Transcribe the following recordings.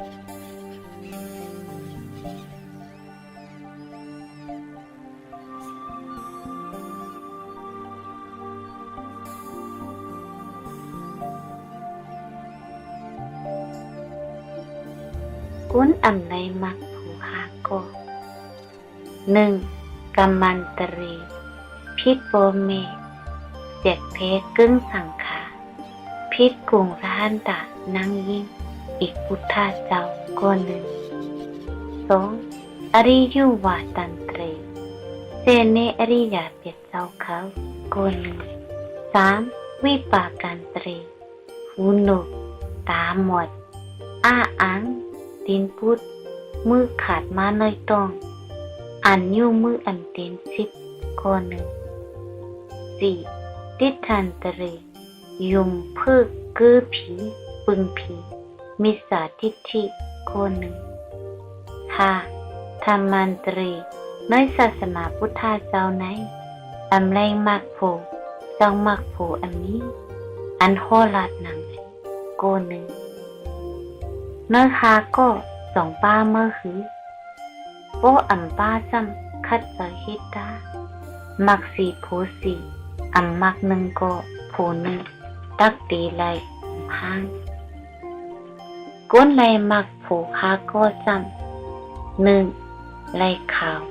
กุนอำไนมักผูหาก็1. กัมมันตรีพิษโบเมเสียกเพกึ่งสังขาพิษกุงสหันตะนั่งยิ่งอีกพุทธาเจ้าก็2. อริยุวาตันเตรเสเนอริยาเปียเจ้าเขาก็3. วิปากันเตรหูหนวกตาหมดอ้าอังตีนพุดมือขาดมาหน่อยต้องอันนิ้วมืออันตีน10ข้อ4. ติทันตรียุงพึกกือผีปึงผีมิสาทิฏฐิข้อ5. ธรรมันตรีในศาสนาพุทธาเจ้าไหนอำแรงมากโผเจ้ามากโผอันนี้อันโหลาดหนังข้อเนื้อหาก็2ป้าเมื่อหือโปอัมป้าซ้ำคัดเสหิตามักสีโผสีอัมมักหนึ่งก็โผหนึ่งตักตีไหลห้างก้นไหลมักโผหาก็ซ้ำ1. ไหลขาว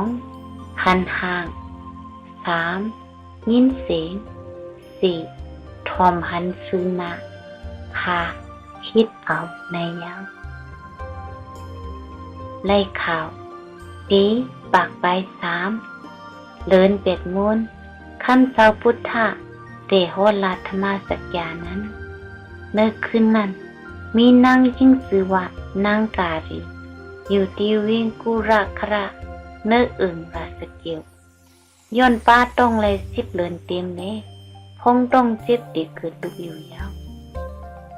2. หันห่าง 3. ยินเสียง 4. ทอมหันซื้อนา5. คิดเอาในยาวไล่ข่าวปีปากใบ3เลินเป็ดมูลคำเจ้าพุทธะเตโหลาธรรมสักยานั้นเนื้อขึ้นนั้นมีนางยิ่งสือว่านางการีอยู่ที่เวียงกุระคระเนื้ออึ่งราสเกียวย้อนป้าต้องเลย10เลินเต็มเน่พงต้องเจ็บเด็กเกิดลูกอยู่ยาว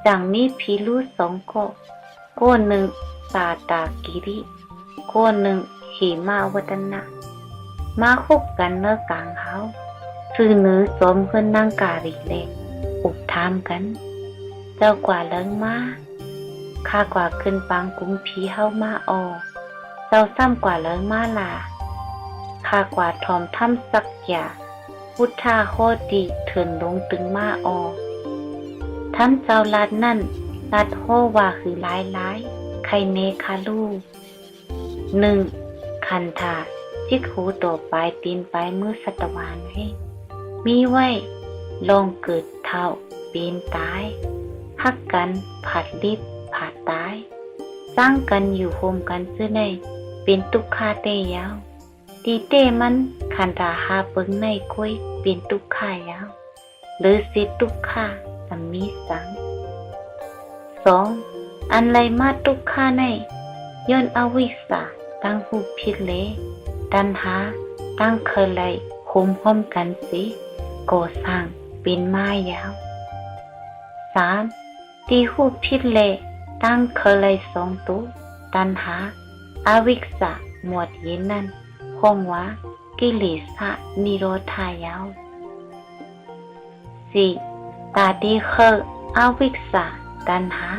จังมีผีลูก2ก้น1สาตากิริก้น1ขีมาวัตนะมาคุกกันเนื้อกลางเฮาซื้อเนื้อสมขึ้นนางการีเล็กอุบถามกันเจ้ากว่าเลิงมาข้ากว่าขึ้นปางกุมผีเฮามาออเจ้าซ้ำกว่าเลิงมาลาข้ากว่าทอมทำสักอย่าพุทธาโคติเถินลงตึงมาออท่านเจ้าลัดนั่นลัดโฮว่าคือหลายไคเนคาลู1. คันธาจิกหูต่อปลายตีนปลายมือสัตวานให้มีไว้ลองเกิดเท่าปีนตายฮักกันผัดลิบผัดตายสร้างกันอยู่โฮมกันซื้อในเป็นตุกขาเตยาวตีเต้มันคันธาหาเปิงในคุยเป็นตุกขายาวหรือสิตุกขาสัมมีสัง 2. อันไรมาตุกขาในย้อนอวิสสาตั้งหูผิดเลตัณหาตั้งเคยไลคุมห้อมกันสิก่อสร้างเป็นไม้ยาว 3. ตีหูผิดเลตั้งเคยไล2ตัวตัณหาอวิสสาหมวดเย็นนั้นห้องว่ากิเลสะนิโรธายาว 4. ตาดีเคยอวิสสาตัณหา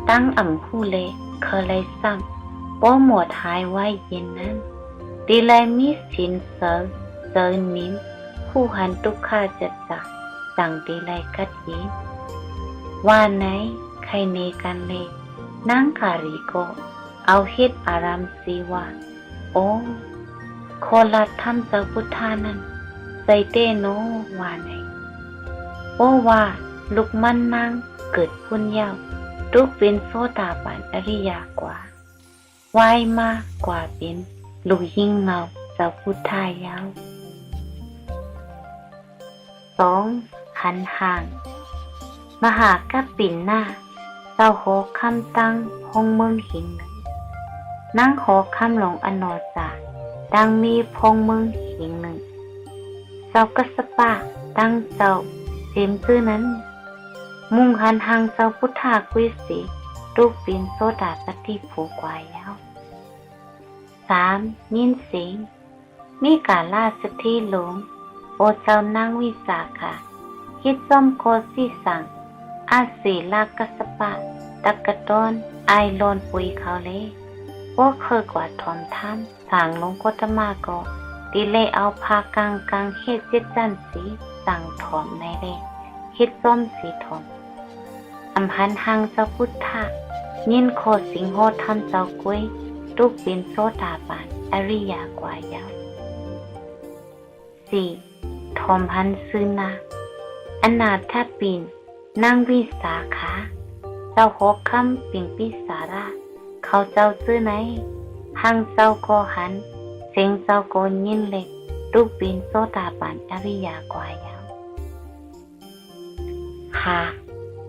ตั้งอ่ำหูเลเคยไลซ้ำป้อหมวดหายไว้เย็นนั้นดีไลมีสินเสรินิมผู้หันตุกขาจัดสั่งดีไลกัดยินว่าไหนใครเนกันเลนางการีก็เอาเฮ็ดอารามสีว่าโอ้โคลาธรรมเจ้าพุทธานั้นใส่เตโนว่าไหนโอ้ว่าลูกมันนางเกิดพุ่นยาวทุกเป็นโสดาบันอริยากว่าวายมากกว่าเป็นลูกยิ่งเงาเจ้าพุทธายาว 2. หันห่างมหากัปปินหน้าเจ้าโหคำตั้งห้องเมืองหิงหนึ่งนั่งโหคำหลงอนอจาดังมีพงเมืองหิงหนึ่งเจ้ากัสปะตั้งเจ้าเจมซื่อนั้นมุ่งหันห่างเจ้าพุทธากุยสีรูปเป็นโซดาปฏิผูกวายาว 3. ยินเสียงมีกาลาสถีหลงโอเจ้านางวิสาขาคิดซ่อมโคสิสังอาศีลากัสปะ ตักกะตอนไอลอนปุยเขาเลยว่าเคยกว่าถอมท่ามสางลงกตมาก็ตีเลยเอาพากลางเฮ็ดเจ็ดจันสีสั่งถอมในเลยเฮ็ดส้มสีถอมอำพันหังเจ้าพุทธะยินโคสิงโหทำเจ้ากล้วยลูกเป็นโซดาบานอริยากว่ายาว 4. ถอมพันซื้อนาอนาถาปินนางวิสาขาเจ้าหกคำปิ่งปิสาระเขาเจ้าซื้อไหนหังเจ้าโกหันเสียงเจ้าโกยินเล็กลูกเป็นโซดาบานอริยากว่ายาวหา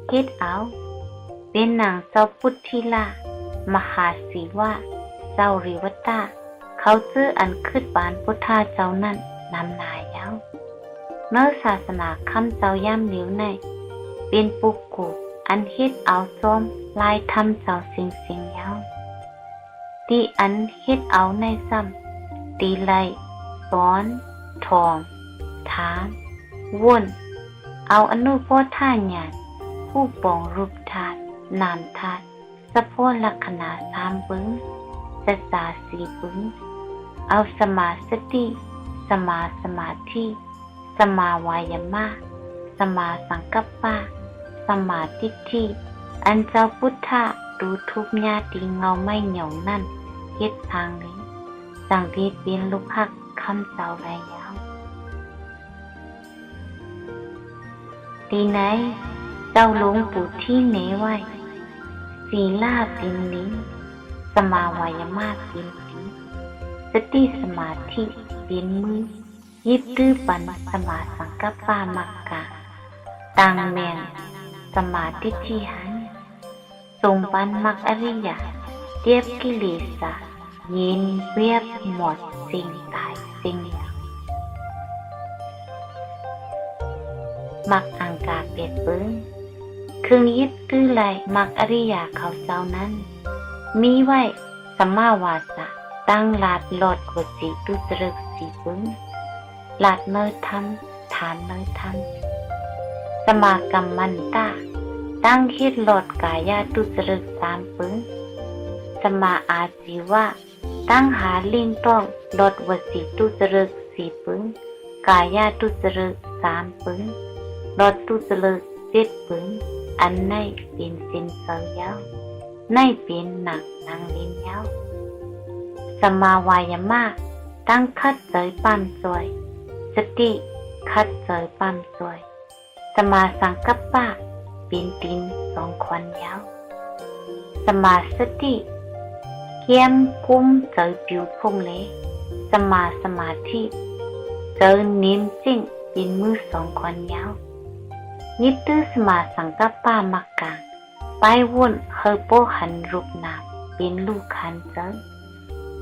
เฮ็ดเอาเป็นนางเจ้าพุทธิลามหาศิวะเจ้าริวัตตาเขาซื้ออันคืดบานพุทธาเจ้านั่นนำนายยาวเนื้อศาสนาคำเจ้าย่ำเหลียวในเป็นปุกกูอันเฮ็ดเอาซ้อมลายทำเจ้าสิงยาวตีอันเฮ็ดเอาในซ้ำตีไลสอนทองถามวนเอาอนุโพธาญาณผู้ปองรูปธาตุนามธาตุสะโพลักษณะ3 ปึ้งสัจจา4 ปึ้งเอาสมาสติสมาสมาธิสมาวายามะสมาสังกัปปะสมาทิฏฐิอันเจ้าพุทธะรู้ทุกญาติเงาไม่เหนียวนั่นเฮ็ดทางนี้สั่งเทศเป็นลูกหักคำเจ้าไรยาวตีไหนเจ้าหลวงปู่ที่เหนไว้ศีลาปินนี้สมาวายามะปินปีสติสมาธิปินมือยิบตื้อปันสมาสังกัปปะมักกะตังแมงสมาธิที่หันทรงปันมักอริยะเทียบกิเลสะเย็นเวียบหมดสิ่งตายสิ่งอย่างมักอังกาเปียดเบิ้งเครื่องยึดตื้อไหลมักอริยะเขาเจ้านั้นมีไว้สัมมาวาสะตั้งหลาดหลอดกวสีตุจรึก4 ปึ้งหลาดเนยทำฐานเนยทำสมากัมมันตาตั้งเฮ็ดหลอดกายาตุจรึก3 ปึ้งสมาอาจีวะตั้งหาลิงต้องหลอดวสีตุจรึก4 ปึ้งกายาตุจรึก3 ปึ้งหลอดตุจรึก7 ปึ้งอันในเป็นสินเสยาวในเป็นหนักนางลินยาวสมาวายามะตั้งคัดเสยปั้มสวยสติคัดเสยปั้มสวยสมาสังกัปปะเป็นตีน2 ขวัญยาวสมาสติเกียมกุ้มเสยผิวพงเลสมาสมาธิเสยนิ่มจริงเป็นมือ2 ขวัญยาวยิบตื้อสมาสังกัปปะมักกางไปวนเคยโปหันรูปนามเป็นลูกขันเจ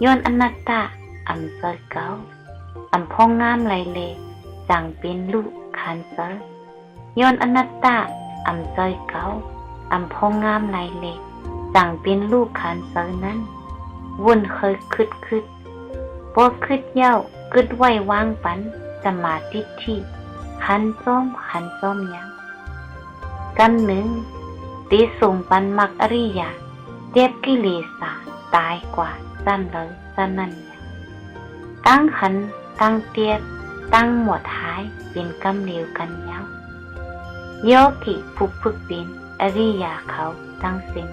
ย้อนอนัตตาอำเจยเก่าอำพ่องงามไหลเลจังเป็นลูกขันเจย้อนอนัตตาอำเจยเก่าอำพ่องงามไหลเลจังเป็นลูกขันเจนั้นวนเคยคึดบ่คึดเย้ากึดไว้วางปันสมาธิที่ขันซ้อมยังกันหนึ่งตีส่งปันมักอริยะเทียบกิเลสะตายกว่าสั้นเลยสั้นนั่นเนี่ยตั้งขันตั้งเทียบตั้งหมวดหายเป็นกำเหลวกันยาวโยกิผู้ฝึกเป็นอริยะเขาตั้งสิ่ง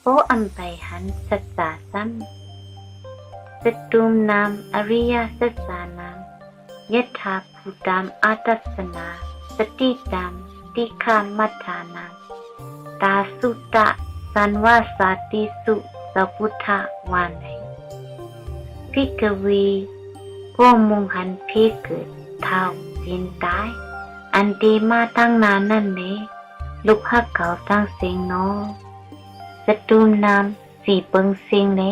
โออันไปหันสัจจาซ้ำสตุมนามอริยสัจจานามยถาภูตามอาตัสนาสติตามติคามัฏฐานาตาสุตะสันวาสาติสุสัพพุทธวานัยภิกขวีผู้มุ่งหันเพศเกิดเท่าเป็นตายอันดีมาตั้งนานนั่นเองลูกฮักเก่าตั้งเสียงโนสตุมนาม4 เปิงเสียงเน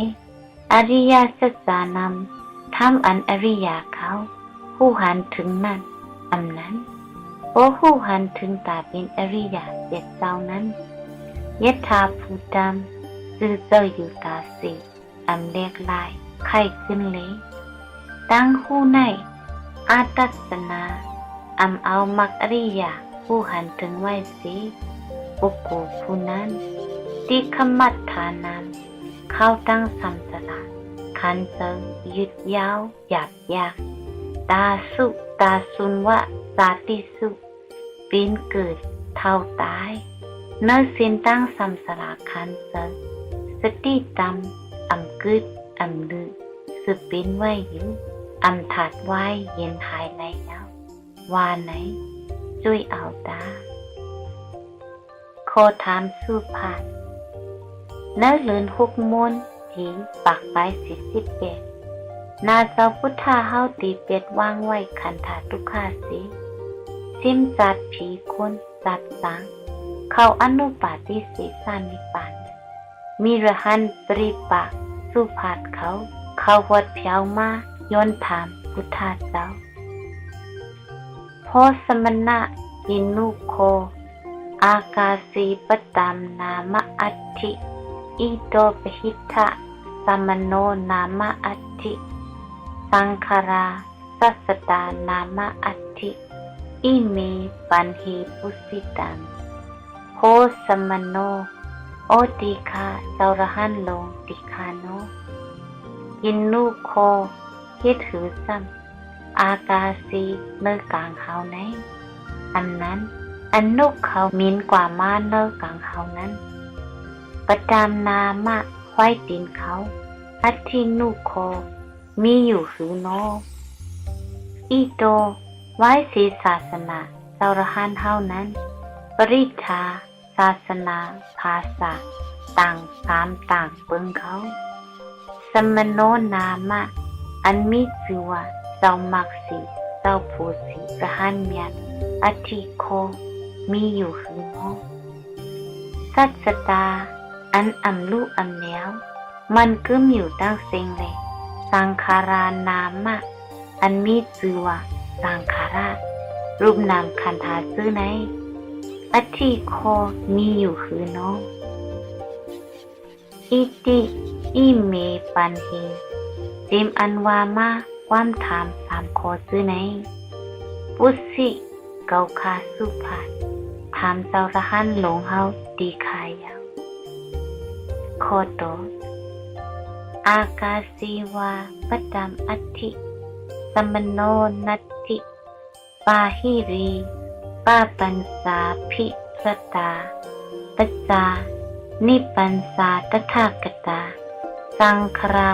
อริยสัจจานามทำอันอริยะเขาผู้หันถึงนั่นอำนั้นโอผู้หันถึงตาเป็นอริยะเจ็ดเจ้านั้นยถาภูตามซื่อเจ้าอยู่ตาสีอำเรียกลายไข่ขึ้นเลยตั้งคู่ในอาตัสนาอำเอามักอริยะผู้หันถึงไว้สิ บุคคลผู้นั้นที่ขมัดฐานามเข้าตั้งสัมสระขันเซิงยึดยาวหยาบยากตาสุตาสุนวะสาติสุปีนเกิดเท่าตายเนื้อสินตั้งสัมสระขันเซิงสติตำอำกึดอำลือสืบปีนไว้อยู่อำถัดไว้เย็นหายในเย้าว่าไหนช่วยเอาตาขอถามสู้ผ่านเนื้อเลือน6 มนผีปากไป48นาเจ้าพุทธาเฮาตีเป็ดวางไว้ขันธาทุกขาสิซิมจัดผีคนจัดสังเขาอนุปาติเสสานิปานมีระหันปริปากสู้ผาดเขาวัดเพียวมาย้อนถามพุทธาเจ้าโพสมณะยินุโคอากาสีปตามนามะอัตถิอิโตปหิทธะสมโนนามะอัตถิสังขาราสัสตานามะอัตถิอิเมปันหิปุสิตังโพสมโนโอติคาเจ้าระหันลงติคาโนยินุโคเฮ็ดหือซ้ำอากาสีเนื้อกลางเฮาไหนอันนั้นอันนกเขามินกว่ามาเนื้อกลางเฮานั้นประดามนามะไว้ตีนเขาอัตถินุโคมีอยู่หือโนอิโตไว้ศีศาสนาเจ้าระหันเฮานั้นปริธาศาสนาภาษาต่างต่างเปิงเขาสมโนนามะอันมีชื่อว่าเจ้ามักสีเจ้าผู้สีระหันเมียนอธิโคมีอยู่หือโนสัจจตาอันอำลูอำแนวมันกึมอยู่ตั้งเซ็งเลยสังขารานามะอันมีชื่อว่าสังขารารูปนามขันธาชื่อไหนอธิโคมีอยู่หือโนอิติอิเมปันหิเต็มอันว่ามาความถาม3 ข้อชื่อไหนปุสิเกาคาสุภาถามเจ้าระหันหลงเฮาตีขายาวข้อโตอากาสีวาปตามอัตถิสมโนนัตถิปาหิรีปาปัญสาภิสตาปัจจานิปัญสาตถาคตาสังขรา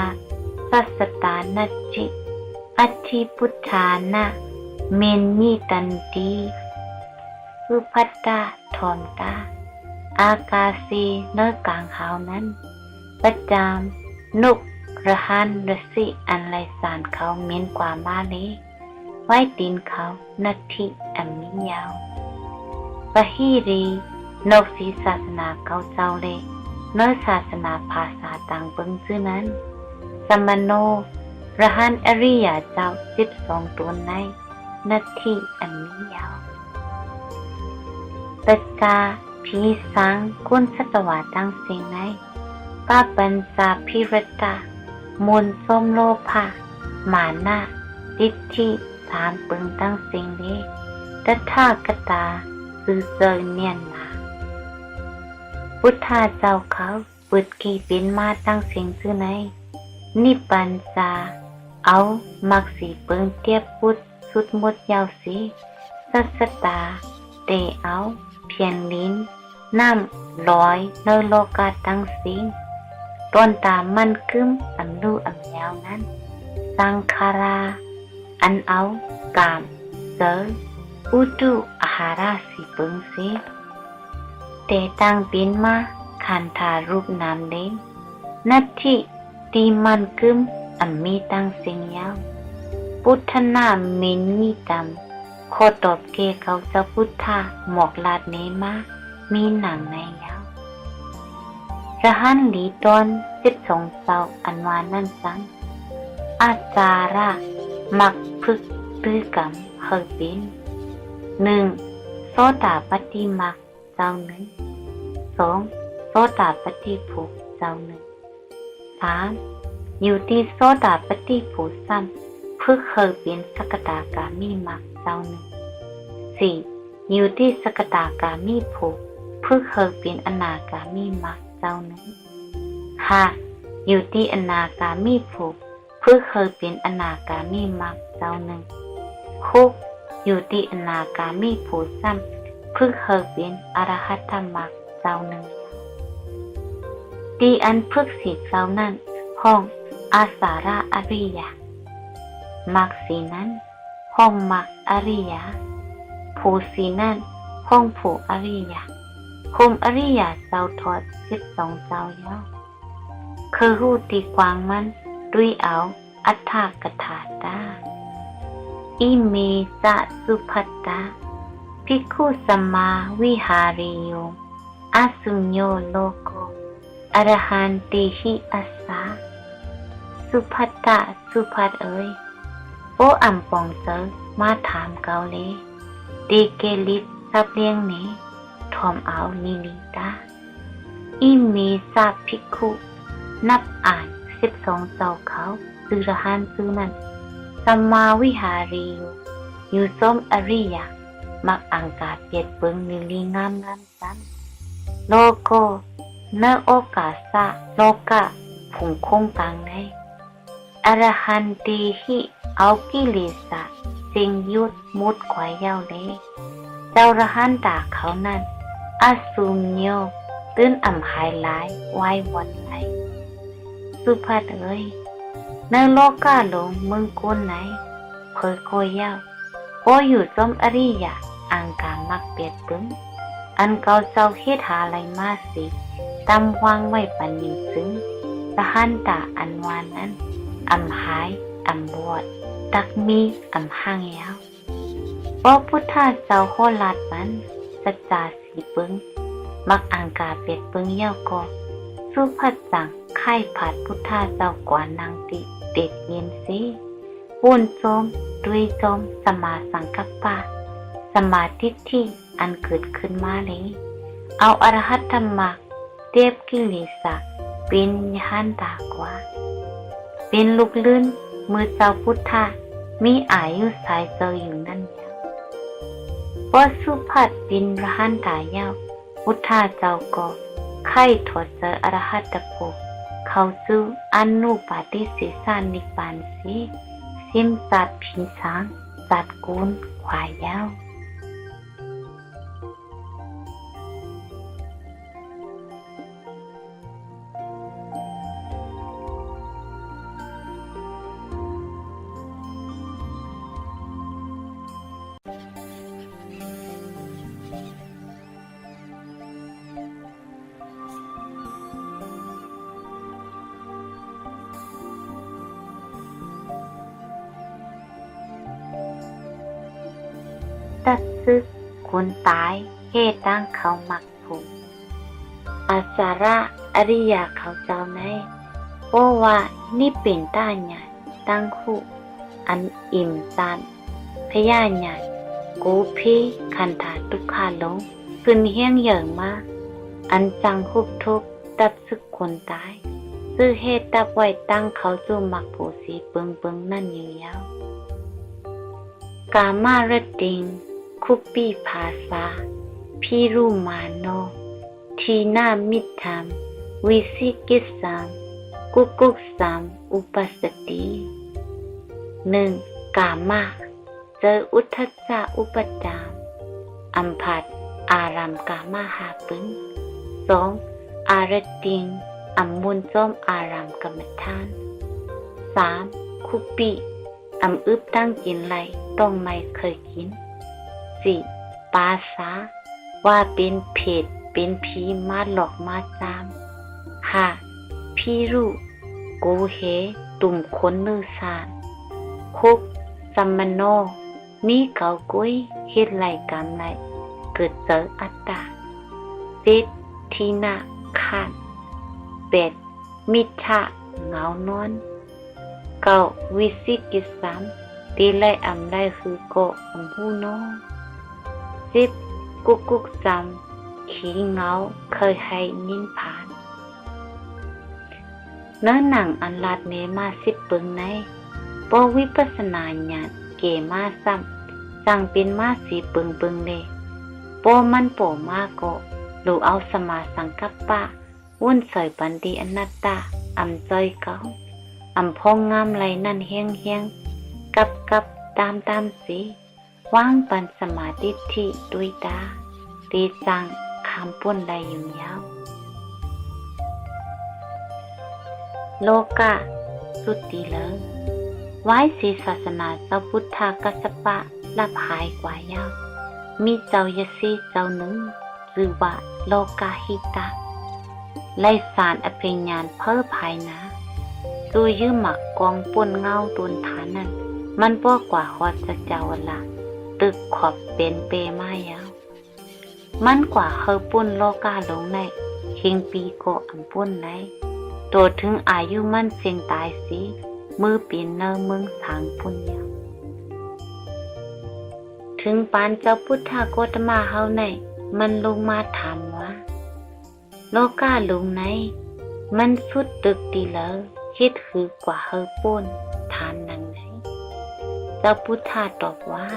สัสตานัจจิอัตถิพุทธานะเมนนิตันติอุพัตตาถอนตาอากาสีเนื้อกลางเฮานั้นประจามนุกระหันรสิอันไรสารเขาเม้นกว่ามาเลไว้ตีนเขานัตถิอันมียาวปะหิรีนกศีศาสนาเขาเจ้าเลเนื้อศาสนาภาษาต่างเบิ้งชื่อนั้นสมโนระหันอริยเจ้า12 ตัวในนัตถิอันมียาวปัจจาผีสังกุลสัตวาตั้งเสียงในป้าปัญจาพิรตามูลส้มโลภะหมานะดิทธิ3 ปึงตั้งเสียงเลตถาคตาคือเจอเนียนนาพุทธาเจ้าเขาปุดกีเป็นมาตั้งเสียงชื่อไหนนิปัญจาเอามักสีเปิงเทียบพุทธสุดหมดยาวสีสัสตาเตเอาเพียงลิ้นน้ำลอยเนโลกาตั้งสิงต้นตามันกึมอันลูอันยาวนั้นสังขาราอันเอากามเสรอุตุอาหาราสีเปิงสีเตตั้งปินมาขันธารูปนามเล้งนัตถิตีมันกึมอันมีตั้งสิงยาวพุทธนามินมีตำโคตอบเกเขาเจ้าพุทธาหมอกลาดเนมามีหนังในยาวระหันหลีตอน12 เจ้าอันวานั่นสังอาจาระมักพึกตื้อกำเฮปิน1โสตาปฏิมักเจ้า1 2โสตาปฏิภุเจ้า1 3อยู่ที่โสตาปฏิภุซ้ำพึกเฮปินสกตากามีมักเจ้า1 4อยู่ที่สกตากามีภุ พึกเคยเป็นอนาคามีมรรคเจ้านั้นหากอยู่ที่อนาคามีผูกพึกเคยเป็นอนาคามีมรรคเจ้าหนึ่งคุกอยู่ที่อนาคามีผูกซ้ำพึกเคยเป็นอรหัตถมรรคเจ้าหนึ่งที่อันพึกสีเจ้านั้นห้องอาสาระอริยมรรคสีนั้นห้องมรรคอริยผูสีนั้นห้องผูอริยคุมอริยเจ้าทอด12เจ้าเย้าคือหูตีกวางมันด้วยเอาอัฏฐกถาตาอิเมจะสุภัตตาภิกขุสัมมาวิหาริโยอสุญโญโลโกอรหันติหิอัสสาสุภัตตาสุภัตเอ๋ยโปอัมปองเจอมาถามเกาเลยดีเกลิตซับเลี้ยงนี้ทอมเอานิลิตาอิเมสะภิกขุนับอ่าน12เจ้าเขาสุรหันสุนันสัมมาวิหาริโยอยู่ส้มอริยมักอังกาเปียดเปิงนิลิงามสันโลโกเนโอกาสะโลกะผุงคงกลางในอรหันติหิเอากิเลสะสิ่งยุดมุดขวายเย้าเลยเจ้าระหันตาเขานั้นอสุญโญตื้นอ่ำหายหลายไว้วันไหลสุภัตเอ๋ยในโลกาหลงเมืองกุนไหนเผยโกยเย้าโออยู่ส้มอริยะอังกามักเปียดปึ้งอันเกาเจ้าเฮ็ดหาอะไรมาสิตำวางไว้ปันนิซึ้งระหันตาอันวานนั้นอ่ำหายอ่ำบวดตักมีอ่ำห้างยาวพระพุทธเจ้าโคราชมันสัจจาสีปึ้งมักอังกาเปียดปึ้งเย้าก็สุภัตจังไข่ผัดพุทธเจ้ากว่านางติเด็ดเย็นสิวุ่นโจมด้วยโจมสมาสังกัปปะสมาธิที่อันเกิดขึ้นมาเลยเอาอรหัตธรรมะเทียบกิเลสะเป็นยหันตากว่าเป็นลูกลื่นมือเจ้าพุทธะมีอายุสายเจออยู่นั่นยาวเพราะสุภัตเป็นอรหันตายาวพุทธะเจ้าก็ไข่ถอดเจออรหัตโภเขาสู่อนุปาทิเสสานิพพานสิซิมสัตผินสางสัตกูลขวายยาวตัดซึกคนตายเหตุตั้งเขามักผูกอาสาระอริยเขาเจ้าในเพราะว่านี่เป็นต้าญาตั้งคู่อันอิ่มซานพยาญากูพีคันธาทุกขาลงขึ้นเฮี้ยงเหยิงมาอันจังคุบทุกตัดซึกคนตายซื้อเหตุตับไว้ตั้งเขาจู่มักผูสีเปิงนั่นยาวกามารติงคุปปีภาษาพิรุมาโนทีนามิธรรมวิสิกิสังกุกสัมอุปสติ1. กามาเจออุทธัจจะอุปจามอัมภัตอารามกามาหาปึง 2. อารติงอัมมุนจอมอารามกรรมฐาน 3. คุปปีอัมอึบตั้งกินไรต้องไม่เคยกิน 4. ปาสาว่าเป็นเพศเป็นผีมาหลอกมาจาม 5. พิรุโกเหตุ่มคนนือสาร6. สัมมโนมีเกากุ้ยเฮ็ดไหลกรรมไหลเกิดเจออัตตา 7. ทีนาคาน 8. มิทะเหงานอน 9. วิสิกิสัมตีไลอำได้คือโกอำหูน้อง10. กุกจำขี้เงาเคยให้นินผ่านเนื้อหนังอันลาดเนมา10 ปึงในปวิปัสสนาญาณเกมาซ้ำสั่งเป็นมา4 ปึงเลยโปมันโปมาโกโล ลูเอาสมาสังกัปปะวุ่นเสยปันดีอนัตตาอำจอยเกาอำพองงามไหลนั่นเฮียงกับตามสีว่างปันสมาธิที่ดุยตาตีจังคำป่นไหลยุ่งยาวโลกะสุดดีเลยไว้ศีศาสนาเจ้าพุทธกัสสปะลับหายกว่ายาวมีเจ้ายศีเจ้าหนึ่งหรือว่าโลกาหิตะไล่สารอภิญญาณเพ้อภายนะดูยืมหมักกองป่นเงาตุนฐานนั้นมันบ่กว่าฮอดจะเจ้าละตึกขอบเป็นเปมายาวมันกว่าเฮอป่นโลกาลงในเฮงปีโกอำป่นไหนโตถึงอายุมันเสียงตายสิมือปีนเนอเมืองสางปุ่นยาวถึงปานเจ้าพุทธโกตมาเฮาในมันลงมาถามว่าโลกาลงไหนมันสุดตึกดีแล้วคิดคือกว่าเฮอป่นทานนังไหนเจ้าพุทธตอบว่า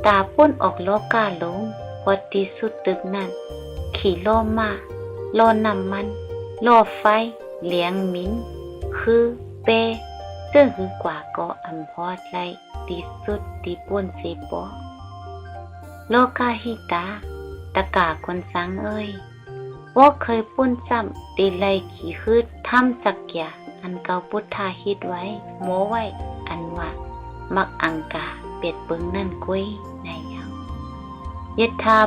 ตาป่นออกโลกาลงพอดีสุดตึกนั้นขี่ล้อมาล้อน้ำมันล้อไฟเลี้ยงมิ้นคือเปซึ่งคือกว่าก็อำพอดไลดีสุดดีป่นเสปอโลกาหิตาตะกาคนสังเอ้ยว่าเคยป่นซ้ำตีไลขี่คืดทำจักยาอันเก่าพุทธาฮิตไว้โมไว้อันว่ามักอังกาเปียดเปิงนั่นกุ้ยในยาวยถา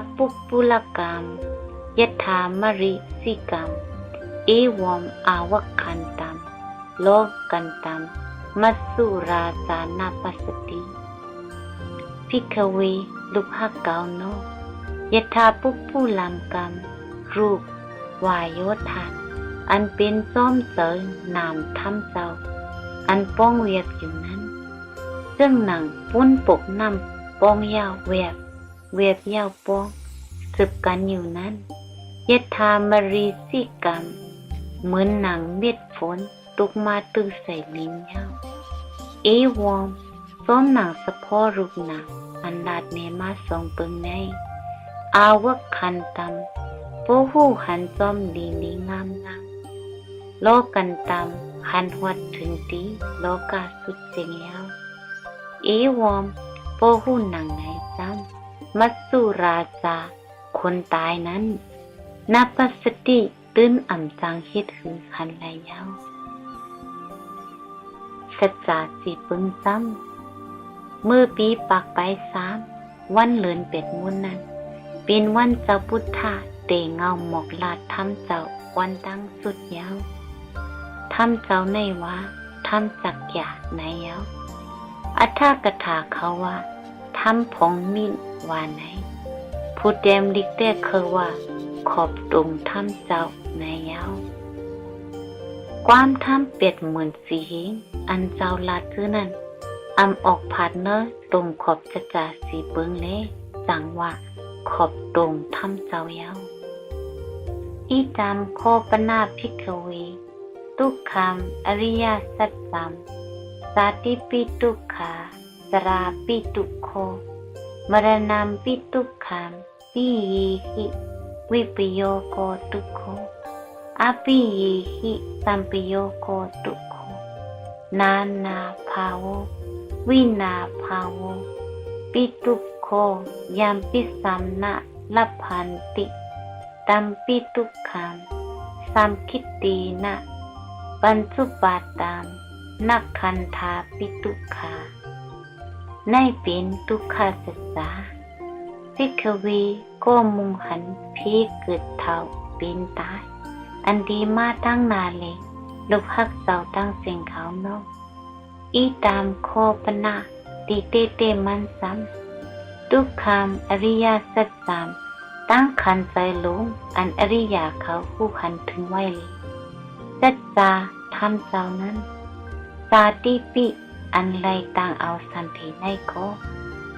ปุลกรรมยถามริสิกรรมเอวมอาวคันตัมโลกันตัมมัสสุราสานาปัสสติภิกขเวลุกหักเกาโนยถาปุลามกรรมรูปวายโยธาอันเป็นซ้อมเสยนามทำเจ้าอันป้องเวียบอยู่นั้นซึ่งหนังปุ้นปกน้ำป้องยาวเวียบยาวป้องสืบกันอยู่นั้นยถามริสิกรรมเหมือนหนังเม็ดฝนตกมาตื้อใส่ลิ้นยาวเอวอมซ้อมหนังสะพอรูปหนังอันลาดเนมาทรงเปิงในอาวคันตัมโปหูหันจอมดีงามโลกันตัมหันหวัดถึงตีโลกาสุดเสียงยาวเอวอมโปหูหนังไหนซ้ำมัสสุราจาคนตายนั้นนับปัสสติตื้นอ่ำจังฮิตหือคันไหลยาวสัจจาสีปึงซ้ำเมื่อปีปักไป3วันเลือนเป็ดมุนนั้นเป็นวันเจ้าพุทธาเตเงาหมอกลาดทำเจ้าวันดังสุดยาวทำเจ้าในว่าทำจักยาในยาวอัฏฐกถาเขาว่าทำผงมิ้นว่าไหนผู้เดมลิกเตเคยว่าขอบตรงทำเจ้าในยาวความทำเป็ดเหมือนสีหิงอันเจ้าลาดคือนั้นอำออกผัดเนอตรงขอบจะจ่าสีเบิงเล่จังว่าขอบตรงทำเจ้ายาวอีจามโคปนาภิกขเวทุกขามอริยสัจจัมสาติปิทุกขาสราปิทุกโคมรณัมปิทุกขามปิยิหิวิปโยโกทุกโคอปิยิหิสัมปโยโกทุกโคนานาภาววินาภาวปิทุกโคยัมปิสัมนะลัพพันติตัมปิทุกขังสัมคิตตีนะปัญจุปาตามนักขันธาปิทุกขาในเป็นทุกขสัจจาภิกขเวก็มุงหันพีเกิดเท่าเป็นตายอันดีมาตั้งนานเลยลูกฮักเจ้าตั้งเสียงเขาเนาะอีตามโคปนาตีเตมันซ้ำทุกคำอริยสัจสามตั้งขันใจหลงอันอริยาเขาผู้ขันถึงไว้เลยสัจจาทำเจ้านั้นสาติปิอันไรต่างเอาสันติในโค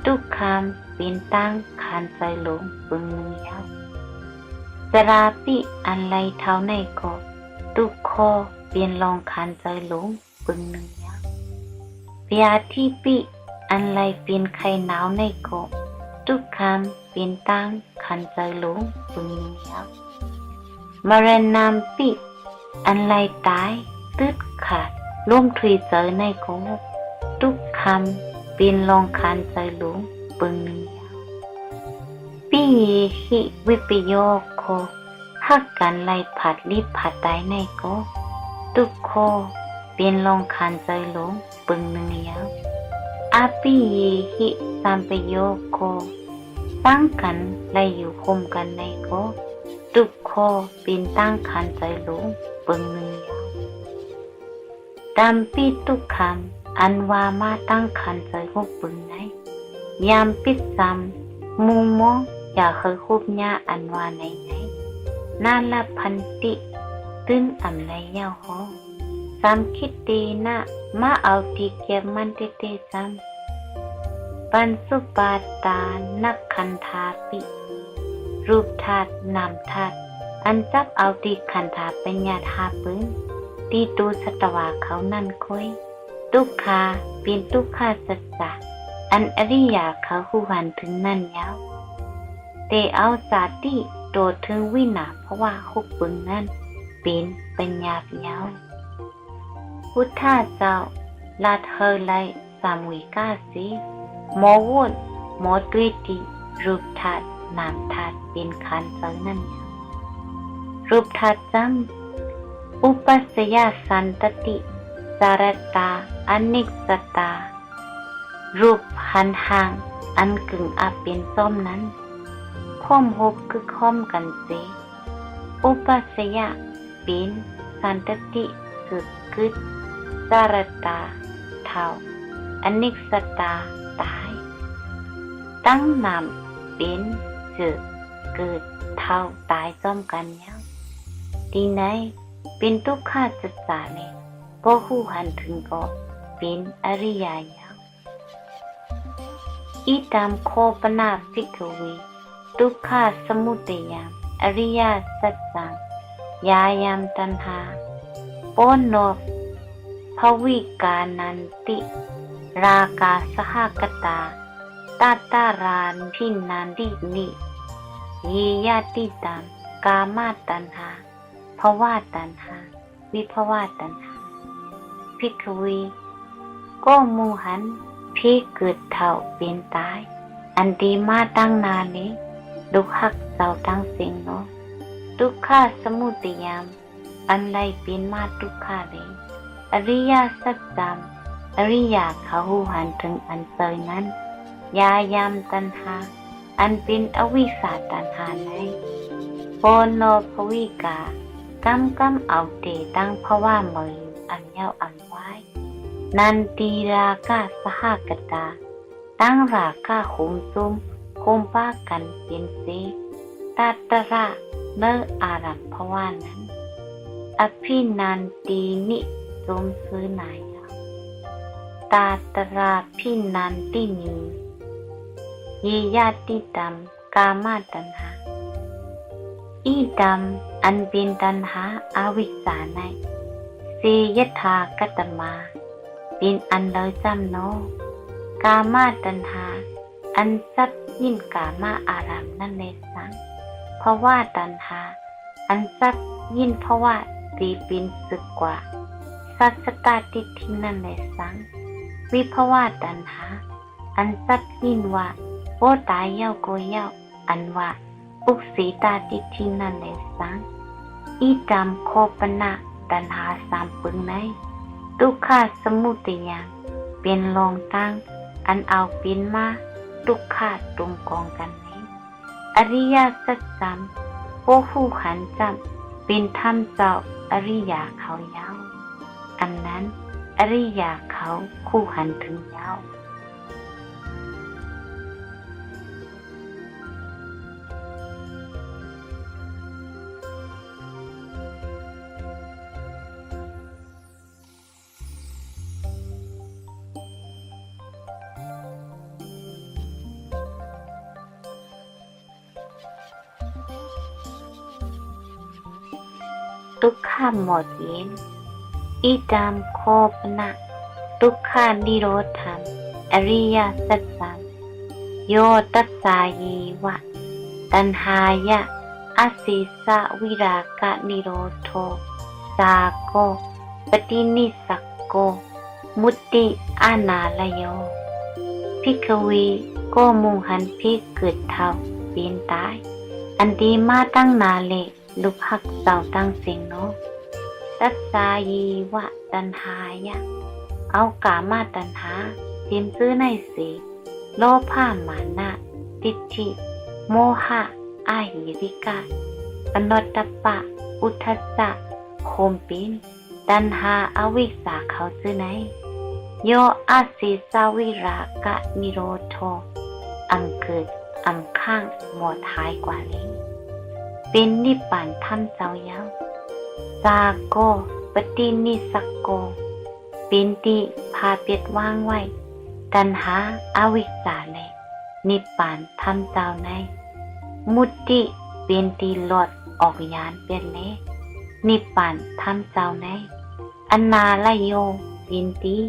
ทุกคำเป็นตั้งขันใจหลงปึงมือยาวสราปิอันไรเท้าในโคทุกโคเป็นลองขันใจหลงปึงหนึ่งยาวพยาธิปิอันไรเป็นไข่หนาวในโคทุกคำเป็นตั้งข คันใจหลงปึงเนียวมรณามปิอันไรตายตึดขาดร่วมถุยเจอในโกทุกคำปีนลองคันใจหลงปึงเนียวปีหิวิปโยโคหักกันไล่ผัดรีบผัดตายในโกทุกโคปีนลองคันใจหลงปึงเนียวอาปีหิสัมปโยโคตั้งกันไล่อยู่คมกันในโกทุกโคปีนตั้งคันใจหลงปึงเนียวตามปีทุกคำอันว่ามาตั้งคันใจหกปึงไหนยามปิดซ้ำมุงมองอย่าเคยคุบหญ้าอันว่าไหนนาละพันติตื้นอ่ำไรยาวห้องสามคิดดีนะมาเอาตีเก็บมันเตซ้ำปันสุปาตานักคันธาปิรูปธาตุนามธาตุอันจับเอาตีคันธาเป็นญาธาปืนตีตูสัตวาเขานั่นค่อยทุกขาเป็นทุกขาสัจจะอันอริยาเขาคู่หันถึงนั่นยาวแต่เอาสาติโดดถึงวินาเพราะว่าคุกปึงนั่นเป็นปัญญาเยาวพุทธาเจ้าลาเธอไลสามวิกาสีหมอวุ่นหมอตุยติรูปธาตุนามธาตุเป็นขันธ์เจ้านั่นรูปธาตุจำอุปัสยาสันตติสารตาอนิกสตารูปหันห่างอันกึ่งอาเป็นส้มนั้นข้อมหกคือข้อมกันเสอุปัสยาเป็นสันตติสุดกึดสารตาเท่าอนิกสตาตายตั้งนามเป็นสุดเกิดเท่าตายซ้อมกันยังที่ไหนเป็นทุกขาจัดสาเนี่ยก็หูหันถึงก็เป็นอริยญาณอีตามโคปนาภิกขวีทุกขาสมุทัยามอริยสัจจังยายามตัณหาโอนโนภวิกานันติรากาสหกตาตาตารานพินันตินิยียาติตังกามาตัณหาภวะตัณหาวิภวะตัณหาภิกขวีก็มูหันพี่เกิดเท่าเป็นตายอันดีมาตั้งนานนี้ดุขักเจ้าตั้งเสียงเนาะทุกขาสมุทัยามอันไรเป็นมาทุกขาเลยอริยสัจจำอริยเขาหูหันถึงอันเซยนั้นยายามตัณหาอันเป็นอวิชชาตัณหาในโพโนภวิกากำเอาเตตั้งภวะเมยอันยาวอันไว้นันตีรากาสหกตาตั้งรากาขุมซุมคุมป้ากันเป็นเสตัตระเนอารัมภวะนั้นอภินันตีนิสมซื้อนายตาตราพินันตินียียาติตัมกามาตัณหาอีตัมอันเป็นตัณหาอาวิชชาในสียถากตมาเป็นอันเลยจำโนกามาตัณหาอันซับยินกามาอารามนั่นในสังเพราะว่าตัณหาอันซับยินเพราะว่าตีปินสึกกว่าสัสตาติทินั่นในสังวิภวะตัณหาอันซับยินว่าโอตายเย้าโกเย้าอันว่าอุกสีตาติทินั่นในสังอีจำโคปนะตัณหาสามปึงในทุกขาสมุทัยามเป็นรองตั้งอันเอาเป็นมาทุกขาตรงกองกันนี้อริยสัจจำโพหูขันจำเป็นธรรมเจ้าอริยาเขายาวอันนั้นอริยาเขาคู่หันถึงยาวทุกขาหมดเย็นอิจามโคปนะทุกขานิโรธรรมอริยสัจจังโยตัสสายีวะ ตัณหายะอาศิสะวิรากะนิโรโธสาโกปฏินิสักโกมุตติอานาลโยภิกขวีก็มุ่งหันพิกเกิดเท่าเปลี่ยนตายอันดีมาตั้งนาเลลุกหักเสาตั้งเสียงโนตัสสายีวะตัณหายะเอากามาตัณหาเตรียมซื้อในสีโลภะมานะทิฏฐิโมหะอาหิริกะปนตตปะอุทธัสสะโคมปินตัณหาอวิชชาเขาซื้อไหนโยอาศิสาวิรากะนิโรโธอังเกิดอังข้างหมดหายกว่านี้เป็นนิพพานธรรมเจ้าเย้าสาโกปฏินิสักโกเป็นที่พาเปียดว่างไว้ตัณหาอวิชชาและนิพพานธรรมเจ้าในมุตติเป็นที่หลอดออกญาณเป็นเละนิพพานธรรมเจ้าในอนาลโยเป็นที่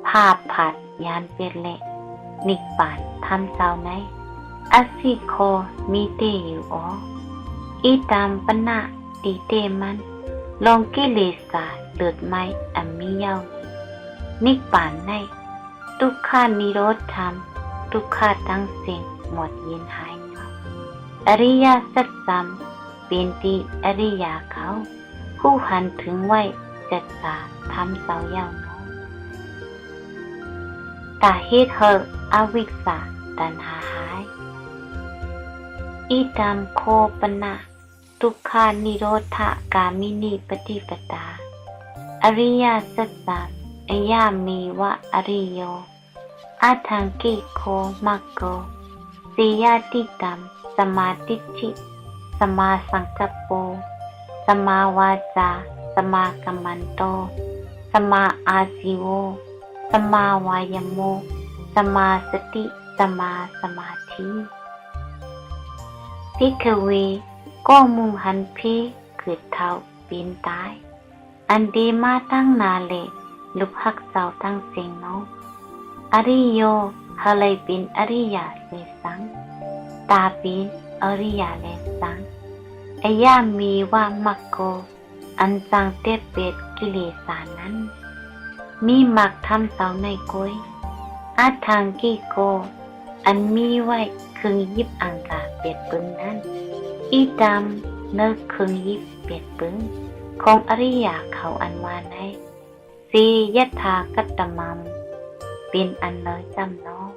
ภาพผัดญาณเป็นเละนิพพานธรรมเจ้าในอสิโคมีเตอยู่อ๋ออีตามปนะตีเตมันลองกิเลสาเลือดไม้อันมีเย้านิพพานในทุกขานิโรธธรรมทุกขาทั้งสิ่งหมดเย็นหายอริยสัจธรรมเป็นที่อริยเขาผู้หันถึงไว้จัดสาทำเสาเย้าน้องตาเหตุเหอวิชชาตัณหาหายอิตามโคปนะทุกขานิโรธกามินีปฏิปตาอริยสัจธรรมอยามีวะอริโยอาทังกิโคมักโกสียาติตัมสมาติจิสมาสังกัปโปสมาวาจาสมากัมมันโตสมาอาจิโวสมาวายโมสมาสติสมาสมาธิภิกขวีก็มุ่งหันพิเกิดเท่าเปลี่ยนตายอันดีมาตั้งนาเลลุกหักเสาตั้งเสียงโนอริโยฮะเลยเป็นอริยเลสังตาเป็นอริยเลสังอยามีว่ามักโกอันจังเตเป็ดกิเลสานั้นมีมักทำเสาในก้อยอาทางกิโกอันมีไว้คึงยิบอังกาเปียดปึงนั้นอีดำเนื้อคึงยิบเปียดปึงของอริยเขาอันวานในสียถากัตตมัมเป็นอันเนยจำเนาะ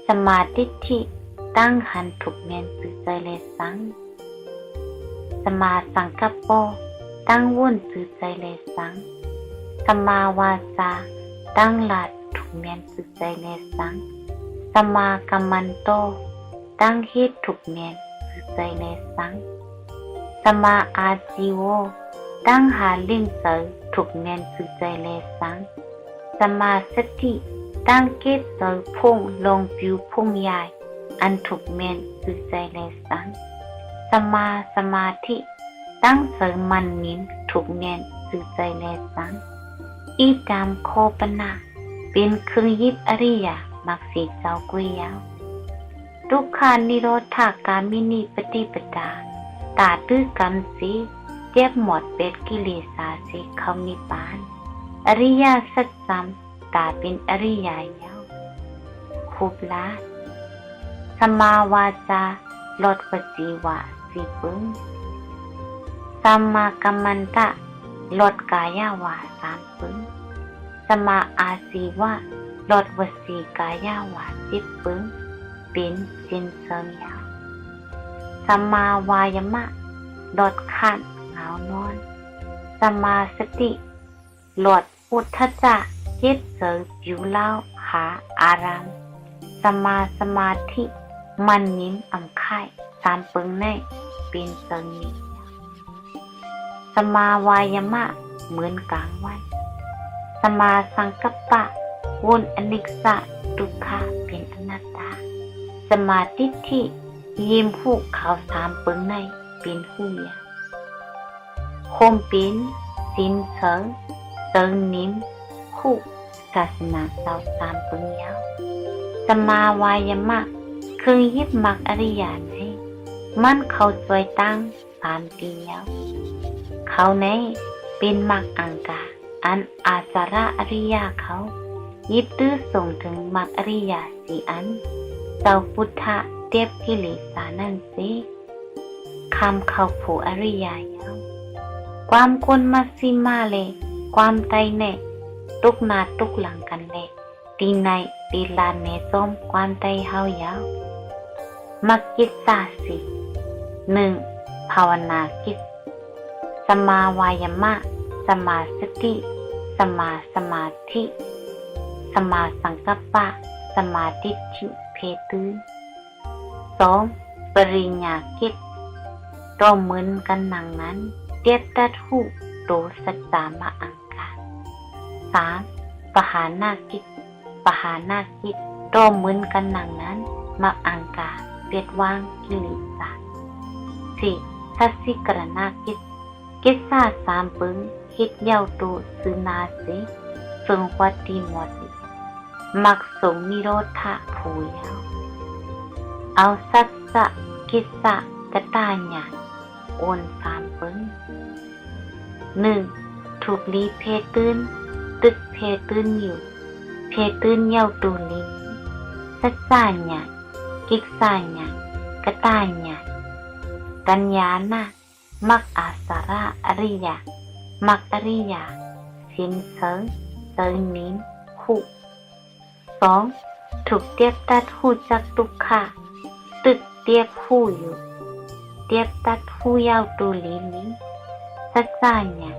สมาธิที่ตั้งหันถูกเมียนสื่อใจเลสังสมาสังกัปโปตั้งวุ่นสื่อใจเลสังสมาวาจาตั้งหลัดถูกเมียนสื่อใจเลสังสมากัมมันโตตั้งเหตุถูกเมียนสื่อใจเลสังสมาอาจิโวตั้งหาลิ่งเสยถูกเมียนสื่อใจเลสังสมาสติตั้งเกตเสยพุ่งลงผิวพุ่งใหญ่อันถูกเมียนสื่อใจเลสังสมาสมาธิตั้งเสยมันนิ้มถูกเมียนสื่อใจเลสังอีตามโคปนะเป็นเครื่องยิบอริยมักสีเจ้ากุยยาวทุกขานิโรธกามินีปฏิปตาตาตื้อกรรมสีเจ็บหมดเป็ดกิเลสาสิเขานิพพานอริยสัจธรรมตาเป็นอริยยาวคุบลาสมาวาจาลดวจีวะสีปึงสัมมากัมมันตะลดกายาวะสามปึงสมาอาศีวะลดวสีกายาวะ10 ปึงเป็นสินเสริมยาวสัมมาวายามะลดขันเหงานอนสมาสติลดอุทธัจจะเจ็ดเสยผิวเล่าหาอารามสมาสมาธิมันยิ้มอ่ำไข่3 ปึงในเป็นเสริมนี้สมาวายามะเหมือนกลางวันสมาสังกัปปะวนอนิจจทุกขะเป็นอนัตตาสมาธิที่ยิ้มหูเขา3 ปึงในเป็นหูยาคมเป็นสินเสริมนิ้มคู่ศาสนาเสา3 ปึงยาวสมาวายามะคือยิบมักอริยาใน มันเขาสวยตั้ง3 ปีแล้วเขาในเป็นมรรคอังกาอันอาสาระอริยะเขายึดตื้อส่งถึงมรรคอริยะ4 อันเจ้าพุทธะเทียบกิเลสานั่นสิคำเขาผู้อริยะยาวความคนมาสิมาเลยความไตเนตุกนาตุกหลังกันเลยตีในตีลานเนส้มความไตเฮายาวมักกิจสาสิ 1. ภาวนากิจสมาวายามะสมาสติสมาสมาธิสมาสังกัปปะสมาธิจิเพตือ 2. ปริญญากิจร่วมมือกันหนังนั้นเตียตัดหูโตสัจจามะอังกา 3. ปหานากิจร่วมมือกันหนังนั้นมะอังกาเปียดวางกิเลสา 4. ทัศสิกรณากิจสา3 ปึงคิดเย้าโตสือนาสิฝึงวัดดีหมดมักสงนิโรธะผูยาวเอาสัจจะกิจสะกตาญาโอน3 ปึง 1. ถูกลีเพตื้นตึกเพตื้นอยู่เพตื้นเย้าตูลีสัจจาญากิจสาญากตาญากัญญานะมักอาสาระอริยะมักอริยะสินเสริญเตินินหู 2. ถูกเตียบตัดหูจากทุกขะตึกเตียบหูอยู่เตียบตัดหูยาวตูลีนี้สัจจาญา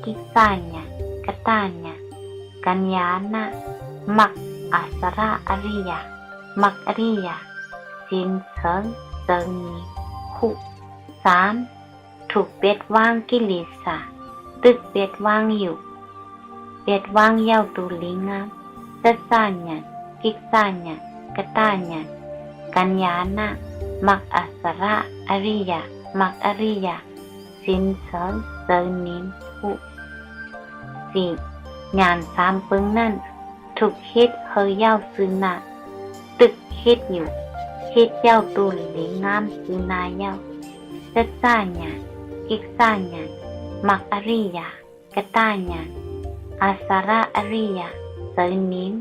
กิจสาญากตาญากัญญานะมักอาสาระอริยะมักอริยะสินเสริญเตินินหู 3. ถูกเบ็ดวางกิเลสาตึกเบ็ดวางอยู่เบ็ดวางเย้าตูลิงามสัจจาญากิจสาญากตาญากัญญานะมักอาสาระอริยะมักอริยะสินเสริญเตินินหู 4. ญาณ3 ปึงนั้นถูกคิดเฮยเย้าซื้อนาตึกคิดอยู่คิดเย้าตูลิงามซื้อนาเย้าสัจจาญากิจสาญามักอริยะกตาญาอาสาระอริยะเตินิน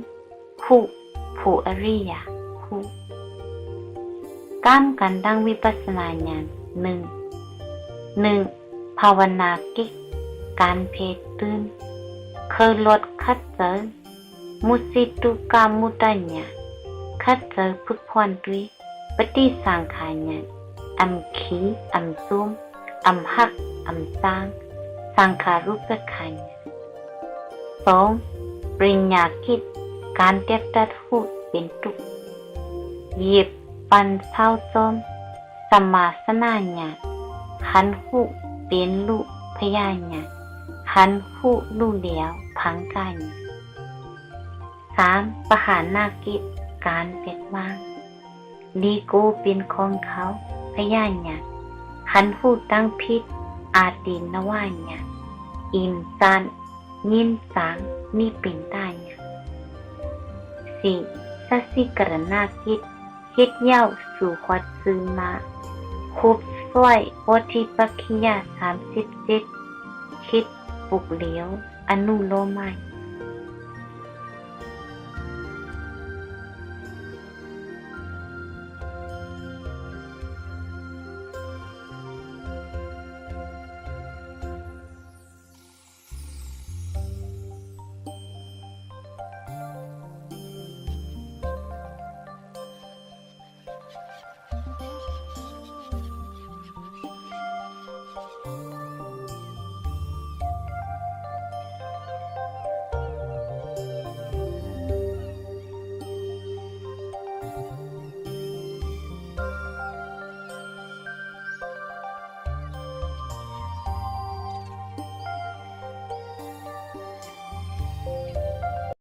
หูผู้อริยะหูการกันดังวิปัสสนาญาณ 1. ภาวนากิจการเพศตื่นเคยลดคัดเจอมุสิตุกามุตัญญาคัดเจอพึกพรด้วยปฏิสังขารญาณอำขีอำซุ่มอำหักอำสร้างสังขารุปขันธ์ 2. ปริญญากิจการเตียบตัดหูเป็นทุกข์เหยียบปันเศร้าจอมสมาสนาญาณหันหูเป็นลูกพยาญาณหันหูลูกเหลียวพังกาย 3. ปหานากิจการเปียดวางลีโกเป็นของเขาพยาญาณหันหูตั้งพิษอาตินวาญาณอินซานยินสางนี่เป็นตาญาณ 4. สัสสิกรณากิจคิดเย้าสู่ขวัดซื้อมาคุบสวยโพธิปักขิยา37คิดปลุกเหลียวอนุโลมาย